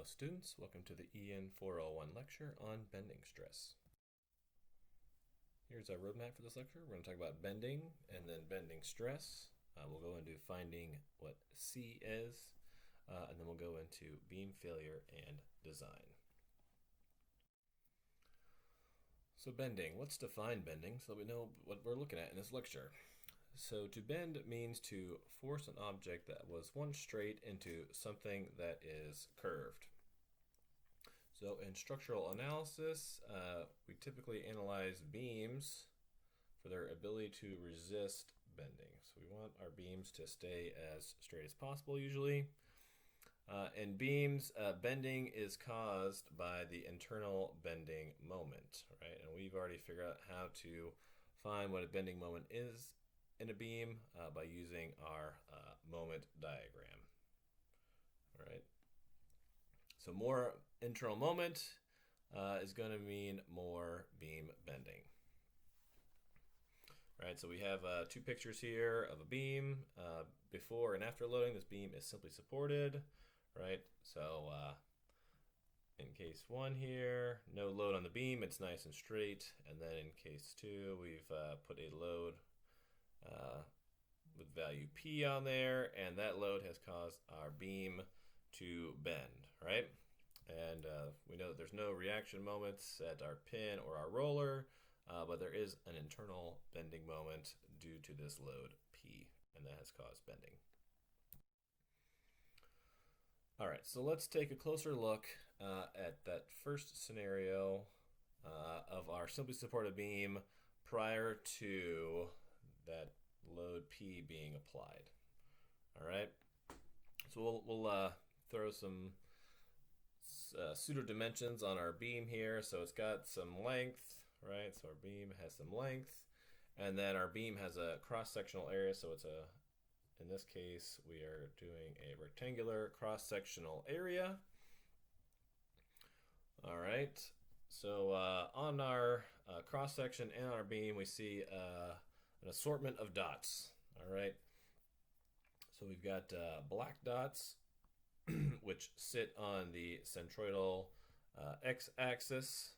students, welcome to the EN 401 lecture on bending stress. Here's our roadmap for this lecture. We're going to talk about bending and then bending stress. We'll go into finding what C is, and then we'll go into beam failure and design. So bending, let's define bending so that we know what we're looking at in this lecture. So to bend means to force an object that was once straight into something that is curved. So in structural analysis, we typically analyze beams for their ability to resist bending. So we want our beams to stay as straight as possible usually. In beams, bending is caused by the internal bending moment, right? And we've already figured out how to find what a bending moment is in a beam by using our moment diagram. All right. So more internal moment is going to mean more beam bending. All right, so we have two pictures here of a beam. Before and after loading, this beam is simply supported, right? So in case one here, no load on the beam, it's nice and straight. And then in case two, we've put a load with value P on there, and that load has caused our beam to bend, right? And we know that there's no reaction moments at our pin or our roller, but there is an internal bending moment due to this load P, and that has caused bending. All right, so let's take a closer look at that first scenario of our simply supported beam prior to that load P being applied. All right, so we'll throw some pseudo dimensions on our beam here. So it's got some length, right? So our beam has some length, and then our beam has a cross-sectional area. So it's in this case, we are doing a rectangular cross-sectional area. All right, so on our cross-section and our beam, we see an assortment of dots. All right, so we've got black dots which sit on the centroidal x-axis.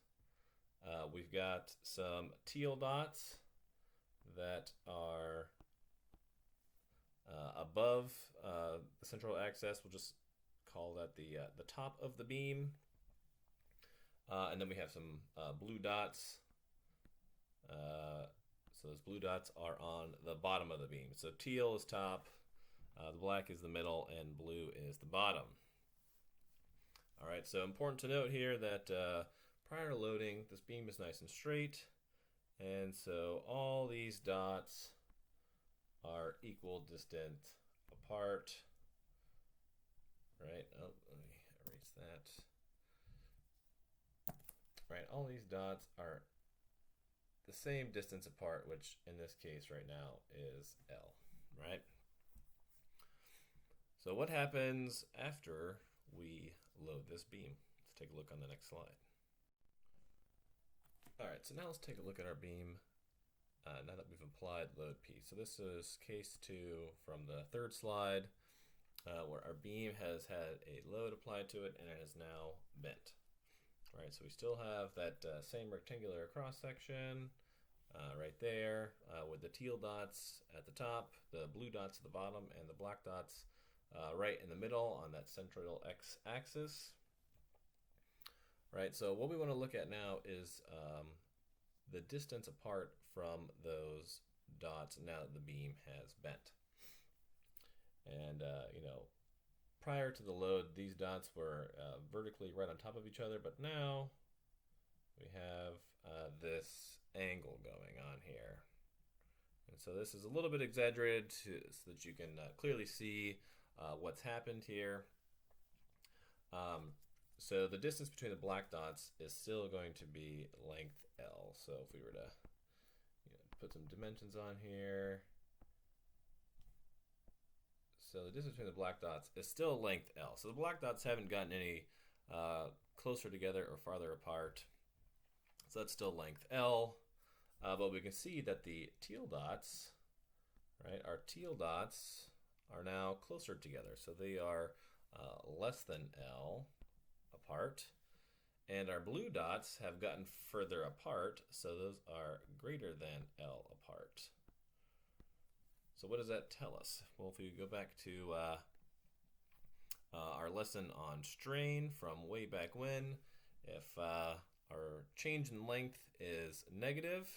We've got some teal dots that are above the central axis. We'll just call that the top of the beam. And then we have some blue dots. So those blue dots are on the bottom of the beam. So teal is top, the black is the middle, and blue is the bottom. All right, so important to note here that prior to loading, this beam is nice and straight. And so all these dots are equal distant apart. Right, oh, let me erase that. Right, all these dots are the same distance apart, which in this case right now is L, right? So what happens after we load this beam? Let's take a look on the next slide. All right, so now let's take a look at our beam now that we've applied load P. So this is case 2 from the third slide where our beam has had a load applied to it and it is now bent. All right, so we still have that same rectangular cross-section right there with the teal dots at the top, the blue dots at the bottom, and the black dots right in the middle on that centroidal x-axis. Right, so what we want to look at now is the distance apart from those dots now that the beam has bent. And, you know, prior to the load, these dots were vertically right on top of each other, but now we have this angle going on here. And so this is a little bit exaggerated so that you can clearly see what's happened here. So the distance between the black dots is still going to be length L. So if we were to put some dimensions on here, so the distance between the black dots is still length L. So the black dots haven't gotten any closer together or farther apart. So that's still length L. But we can see that the teal dots, right, our teal dots are now closer together. So they are less than L. apart. And our blue dots have gotten further apart, so those are greater than L apart. So what does that tell us? Well, if we go back to our lesson on strain from way back when, if our change in length is negative,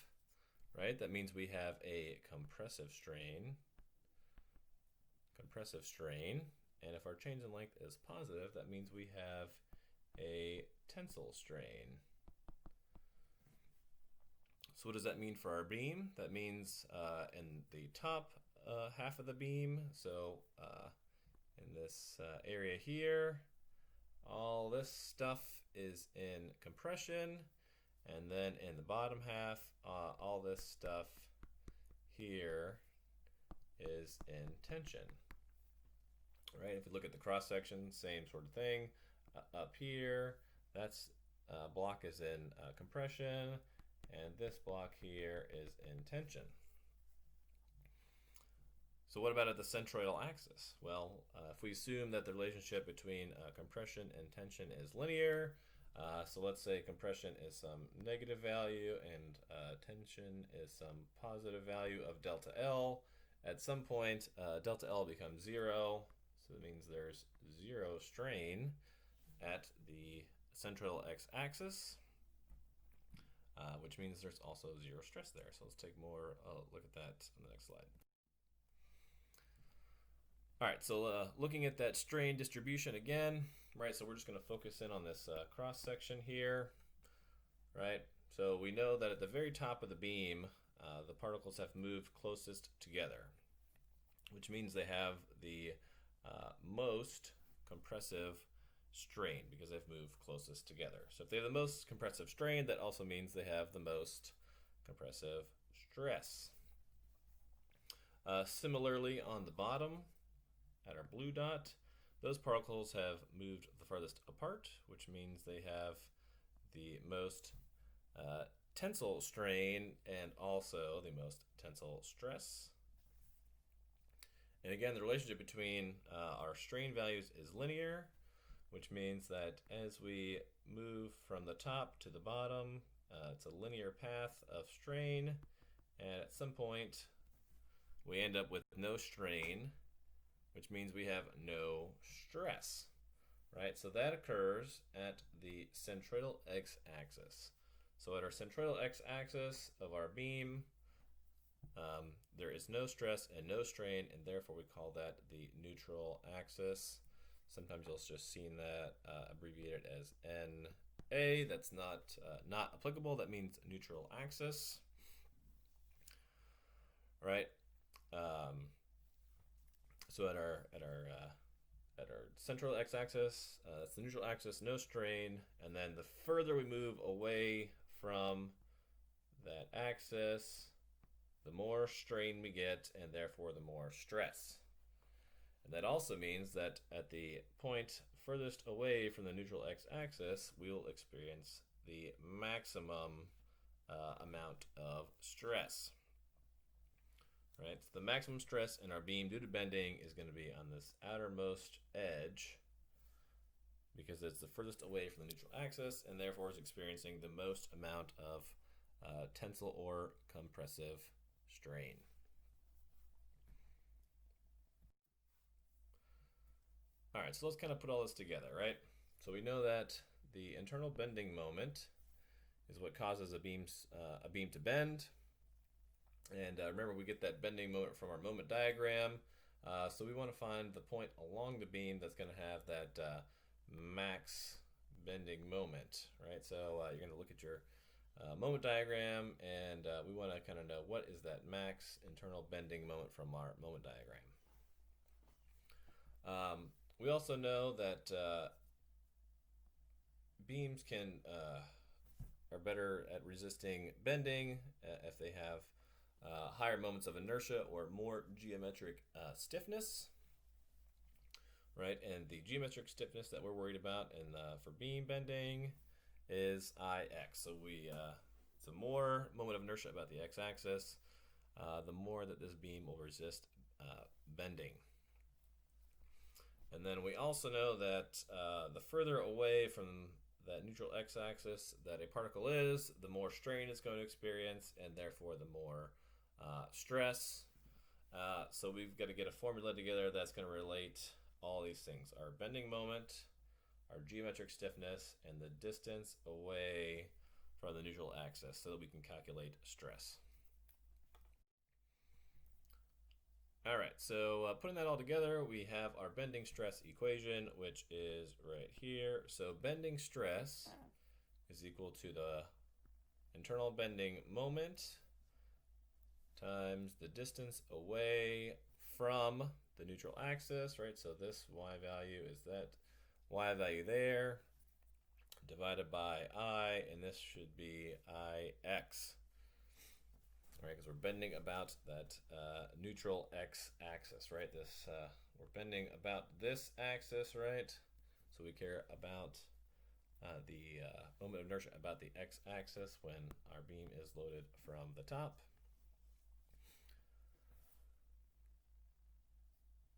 right, that means we have a compressive strain. And if our change in length is positive, that means we have a tensile strain. So what does that mean for our beam? That means in the top half of the beam, so in this area here, all this stuff is in compression, and then in the bottom half, all this stuff here is in tension. Right? If you look at the cross section, same sort of thing. Up here, that's block is in compression, and this block here is in tension. So what about at the centroidal axis? Well, if we assume that the relationship between compression and tension is linear, so let's say compression is some negative value and tension is some positive value of delta L. At some point, delta L becomes 0, so that means there's 0 strain at the centroidal x-axis, which means there's also 0 stress there. So let's take more look at that on the next slide. All right, so looking at that strain distribution again, right, so we're just going to focus in on this cross section here, right? So we know that at the very top of the beam, the particles have moved closest together, which means they have the most compressive strain because they've moved closest together. So if they have the most compressive strain, that also means they have the most compressive stress. Similarly, on the bottom, at our blue dot, those particles have moved the farthest apart, which means they have the most tensile strain and also the most tensile stress. And again, the relationship between our strain values is linear, which means that as we move from the top to the bottom, it's a linear path of strain, and at some point we end up with no strain, which means we have no stress, right? So that occurs at the centroidal x-axis. So at our centroidal x-axis of our beam, there is no stress and no strain, and therefore we call that the neutral axis. Sometimes you'll just seen that abbreviated as NA. That's not applicable. That means neutral axis, right? So at our central x-axis, it's the neutral axis, no strain, and then the further we move away from that axis, the more strain we get, and therefore the more stress. And that also means that at the point furthest away from the neutral x-axis, we'll experience the maximum amount of stress. Right, so the maximum stress in our beam due to bending is going to be on this outermost edge because it's the furthest away from the neutral axis and therefore is experiencing the most amount of tensile or compressive strain. All right, so let's kind of put all this together, right? So we know that the internal bending moment is what causes a beam to bend. And remember, we get that bending moment from our moment diagram. So we want to find the point along the beam that's going to have that max bending moment, right? So you're going to look at your moment diagram, and we want to kind of know what is that max internal bending moment from our moment diagram. We also know that beams are better at resisting bending if they have higher moments of inertia or more geometric stiffness, right? And the geometric stiffness that we're worried about for beam bending is Ix. So the more moment of inertia about the x-axis, the more that this beam will resist bending. And then we also know that the further away from that neutral x-axis that a particle is, the more strain it's going to experience, and therefore the more stress. So we've got to get a formula together that's going to relate all these things: our bending moment, our geometric stiffness, and the distance away from the neutral axis, so that we can calculate stress. All right, so putting that all together, we have our bending stress equation, which is right here. So bending stress is equal to the internal bending moment times the distance away from the neutral axis, right? So this y value is that y value there, divided by I, and this should be Ix. Right, because we're bending about that neutral x-axis, right? This we're bending about this axis, right? So we care about the moment of inertia about the x-axis when our beam is loaded from the top.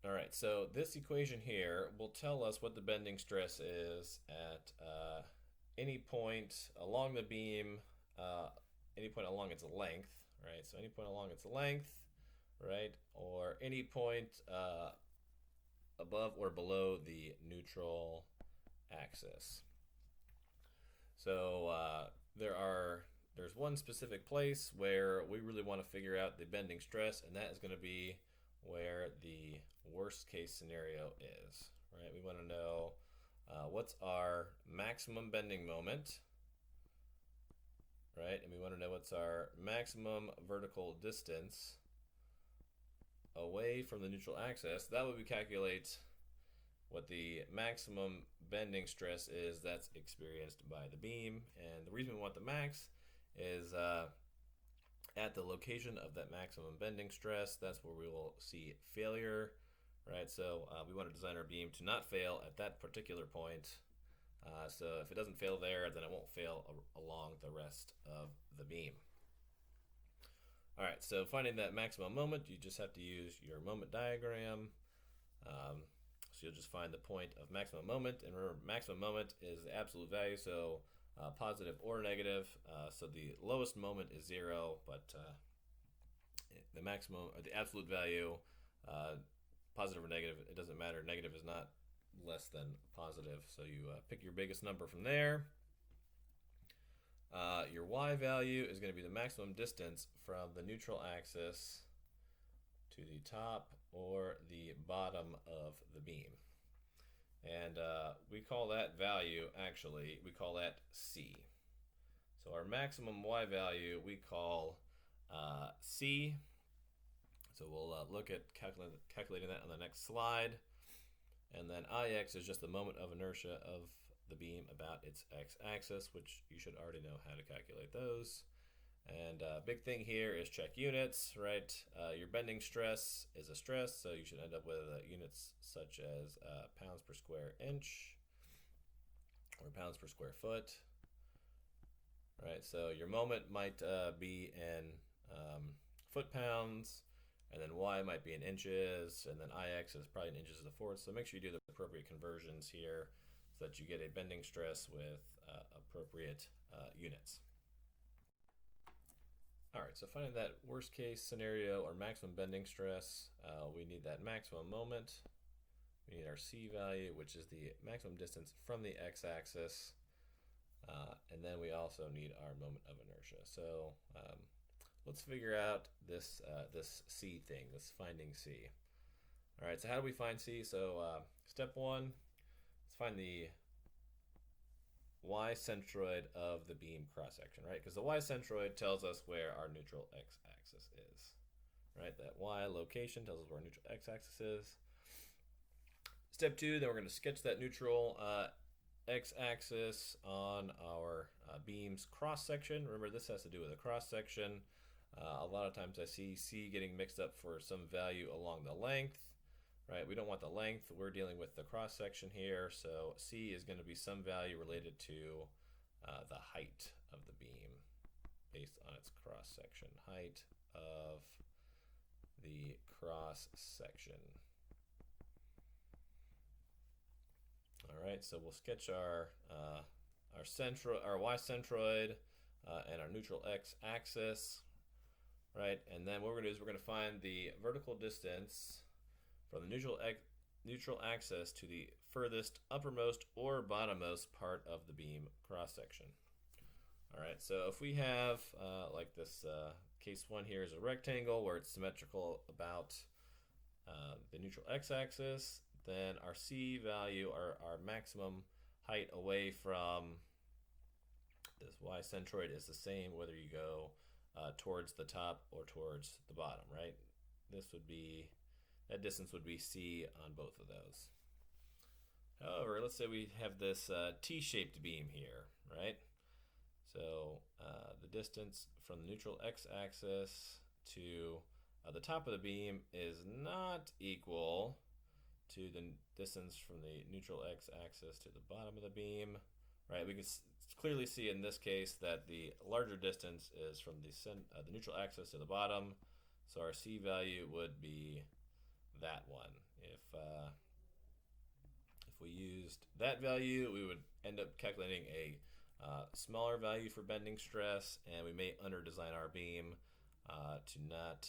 All right, so this equation here will tell us what the bending stress is at any point along the beam, any point along its length. Right, so any point along its length, right, or any point above or below the neutral axis. So there's one specific place where we really want to figure out the bending stress, and that is going to be where the worst case scenario is. Right, we want to know what's our maximum bending moment. Right, and we want to know what's our maximum vertical distance away from the neutral axis. That way we calculate what the maximum bending stress is that's experienced by the beam. And the reason we want the max is at the location of that maximum bending stress, that's where we will see failure. Right, so we want to design our beam to not fail at that particular point. So if it doesn't fail there, then it won't fail along the rest of the beam. All right, so finding that maximum moment, you just have to use your moment diagram. So you'll just find the point of maximum moment, and remember, maximum moment is the absolute value, so positive or negative. So the lowest moment is 0, but the maximum or the absolute value, positive or negative, it doesn't matter. Negative is not less than positive, so you pick your biggest number from there. Your y value is going to be the maximum distance from the neutral axis to the top or the bottom of the beam, and we call that value, actually we call that C. So our maximum y value we call C. So we'll look at calculating that on the next slide. And then Ix is just the moment of inertia of the beam about its x-axis, which you should already know how to calculate those. And big thing here is check units, right? Your bending stress is a stress, so you should end up with units such as pounds per square inch or pounds per square foot, right? So your moment might be in foot-pounds, and then y might be in inches, and then Ix is probably in inches to the fourth. So make sure you do the appropriate conversions here so that you get a bending stress with appropriate units. All right, so finding that worst case scenario or maximum bending stress, we need that maximum moment. We need our C value, which is the maximum distance from the x-axis. And then we also need our moment of inertia. So let's figure out this C thing, this finding C. All right, so how do we find C? So step one, let's find the y-centroid of the beam cross-section, right? Because the y-centroid tells us where our neutral x-axis is, right? That y location tells us where our neutral x-axis is. Step two, then we're going to sketch that neutral x-axis on our beam's cross-section. Remember, this has to do with a cross-section. A lot of times I see C getting mixed up for some value along the length. Right, we don't want the length, we're dealing with the cross-section here, so C is going to be some value related to the height of the beam based on its cross-section, height of the cross-section. All right, so we'll sketch our our y centroid and our neutral x axis, right? And then what we're gonna do is we're gonna find the vertical distance from the neutral axis to the furthest uppermost or bottommost part of the beam cross section. All right, so if we have like this case 1 here is a rectangle where it's symmetrical about the neutral x-axis, then our C value, our maximum height away from this y centroid is the same whether you go towards the top or towards the bottom, right? That distance would be C on both of those. However, let's say we have this T-shaped beam here, right? So the distance from the neutral x-axis to the top of the beam is not equal to the distance from the neutral x-axis to the bottom of the beam, right? We can clearly see in this case that the larger distance is from the neutral axis to the bottom, so our C value would be that one. If we used that value, we would end up calculating a smaller value for bending stress, and we may under-design our beam to not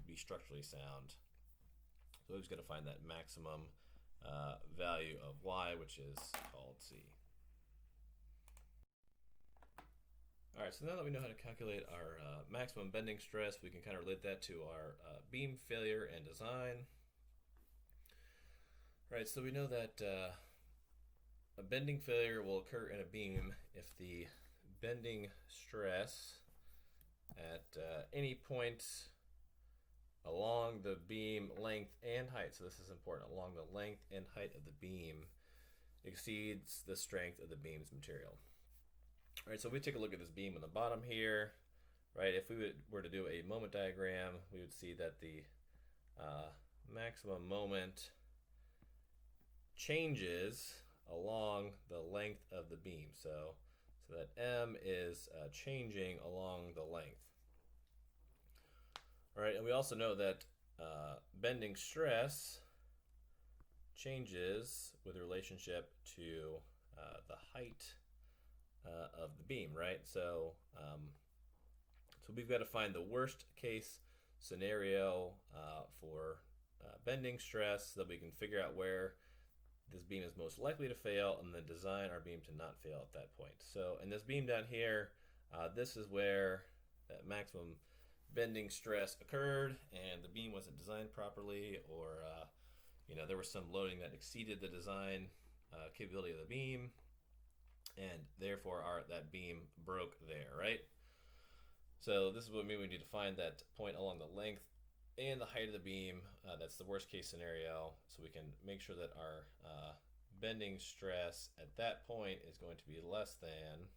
be structurally sound. So we're just going to find that maximum value of y, which is called C. All right, so now that we know how to calculate our maximum bending stress, we can kind of relate that to our beam failure and design. Right, so we know that a bending failure will occur in a beam if the bending stress at any point along the beam length and height, so this is important, along the length and height of the beam exceeds the strength of the beam's material. All right, so if we take a look at this beam on the bottom here, right, if we were to do a moment diagram, we would see that the maximum moment changes along the length of the beam. So that M is changing along the length. All right, and we also know that bending stress changes with relationship to the height of the beam, right? So we've got to find the worst case scenario for bending stress so that we can figure out where this beam is most likely to fail and then design our beam to not fail at that point. So in this beam down here, this is where that maximum bending stress occurred and the beam wasn't designed properly, or there was some loading that exceeded the design capability of the beam, and therefore that beam broke there, right? So this is what we need to find that point along the length and the height of the beam. That's the worst case scenario, so we can make sure that our bending stress at that point is going to be less than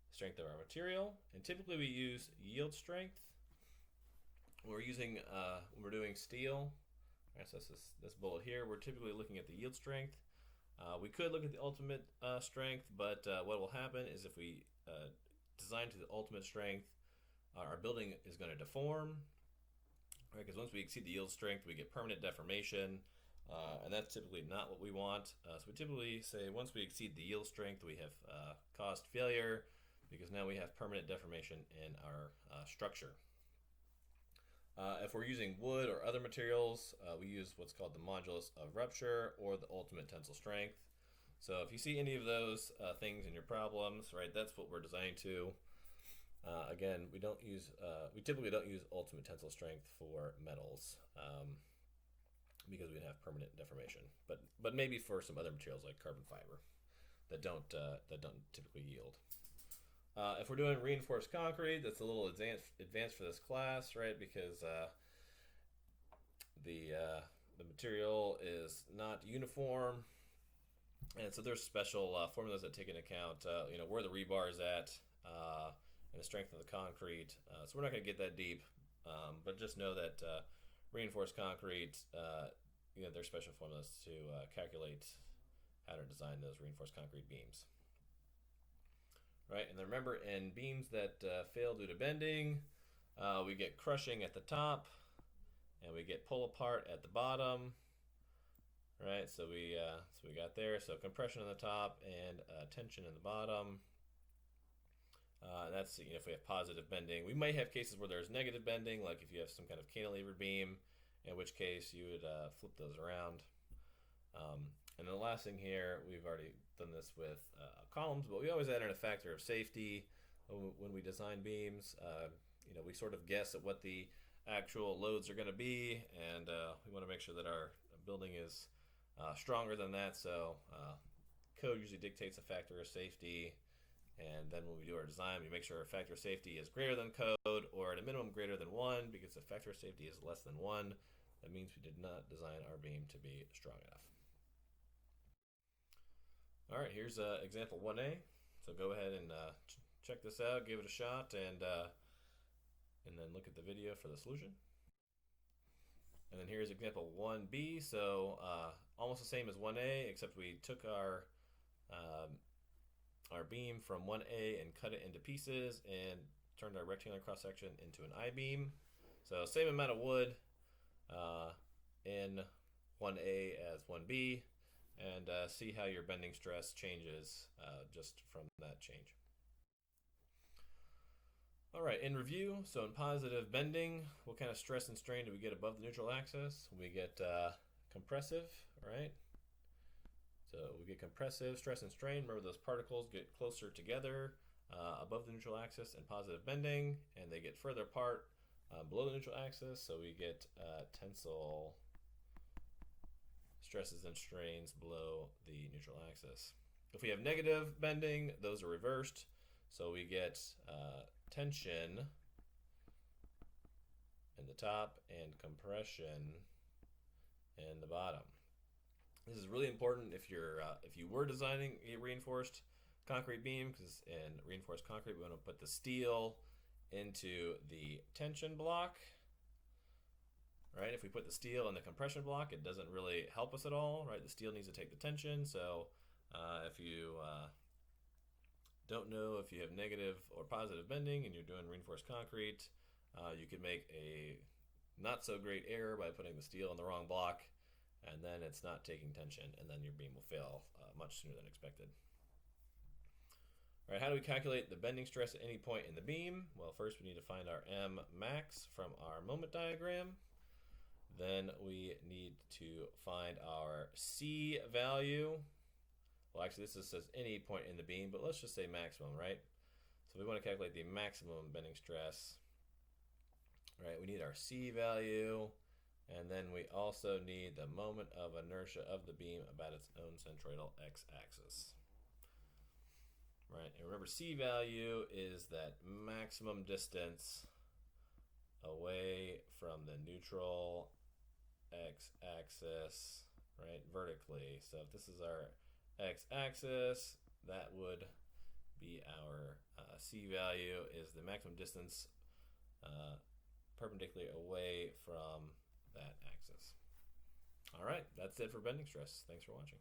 the strength of our material. And typically we use yield strength when we're doing steel. All right, so this bullet here, we're typically looking at the yield strength. We could look at the ultimate strength, but what will happen is if we design to the ultimate strength, our building is going to deform, right? Because once we exceed the yield strength, we get permanent deformation, and that's typically not what we want. So we typically say once we exceed the yield strength, we have caused failure, because now we have permanent deformation in our structure. If we're using wood or other materials, we use what's called the modulus of rupture or the ultimate tensile strength. So if you see any of those things in your problems, right, that's what we're designing to. Again, we typically don't use ultimate tensile strength for metals because we'd have permanent deformation. But maybe for some other materials like carbon fiber that don't typically yield. If we're doing reinforced concrete, that's a little advanced for this class, right? Because the material is not uniform, and so there's special formulas that take into account, where the rebar is at and the strength of the concrete. So we're not going to get that deep, but just know that reinforced concrete, there's special formulas to calculate how to design those reinforced concrete beams. Right, and then remember, in beams that fail due to bending, we get crushing at the top, and we get pull apart at the bottom. right? So we got there. So compression on the top and tension in the bottom. That's if we have positive bending. We might have cases where there's negative bending, like if you have some kind of cantilever beam, in which case you would flip those around. And then the last thing here, we've already done this with columns, but we always add in a factor of safety when we design beams. We sort of guess at what the actual loads are going to be, and we want to make sure that our building is stronger than that. So code usually dictates a factor of safety, and then when we do our design, we make sure our factor of safety is greater than code, or at a minimum greater than 1, because if factor of safety is less than 1, that means we did not design our beam to be strong enough. All right, here's example 1A. So go ahead and check this out, give it a shot, and then look at the video for the solution. And then here's example 1B. So almost the same as 1A, except we took our beam from 1A and cut it into pieces and turned our rectangular cross section into an I-beam. So same amount of wood in 1A as 1B, and see how your bending stress changes just from that change. All right, in review, so in positive bending, what kind of stress and strain do we get above the neutral axis? We get compressive, right? So we get compressive stress and strain. Remember, those particles get closer together above the neutral axis in positive bending, and they get further apart below the neutral axis, so we get tensile stresses and strains below the neutral axis. If we have negative bending, those are reversed, so we get tension in the top and compression in the bottom. This is really important if you were designing a reinforced concrete beam, because in reinforced concrete we want to put the steel into the tension block. Right? If we put the steel in the compression block, it doesn't really help us at all. Right? The steel needs to take the tension. So if you don't know if you have negative or positive bending and you're doing reinforced concrete, you could make a not so great error by putting the steel in the wrong block, and then it's not taking tension, and then your beam will fail much sooner than expected. All right, how do we calculate the bending stress at any point in the beam? Well, first we need to find our M max from our moment diagram. Then we need to find our C value. Well, actually, this says any point in the beam, but let's just say maximum, right? So we want to calculate the maximum bending stress. Right, we need our C value, and then we also need the moment of inertia of the beam about its own centroidal x-axis. Right, and remember, C value is that maximum distance away from the neutral x-axis, right, vertically. So if this is our x-axis, that would be our C value, is the maximum distance perpendicular away from that axis. All right, that's it for bending stress. Thanks for watching.